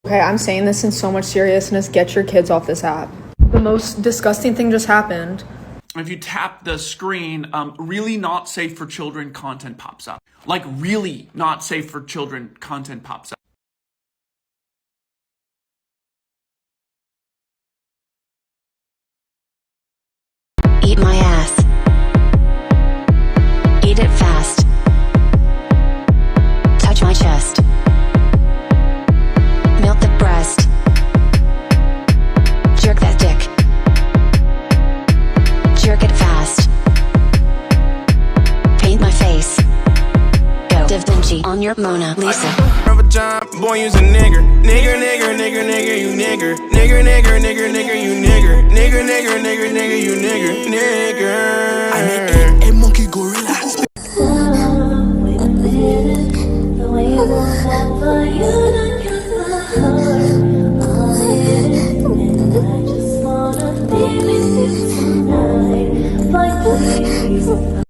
Okay, I'm saying this in so much seriousness. Get your kids off this app. The most disgusting thing just happened. If you tap the screen, really not safe for children content pops up. Like really not safe for children content pops up. Eat my ass. Eat it fast. Touch my chest. Milk the breast. Jerk that dick. Jerk it fast. Paint my face. Go Da Vinci on your Mona Lisa. Boy, you's a nigger. Nigger, nigger, nigger, nigger, you nigger. Nigger, nigger, nigger, nigger, you nigger. Nigger, nigger, nigger, nigger, you nigger. Nigger. I'm a monkey gorilla. The way you want that for you to get my heart. And I just wanna be with you tonight. But please.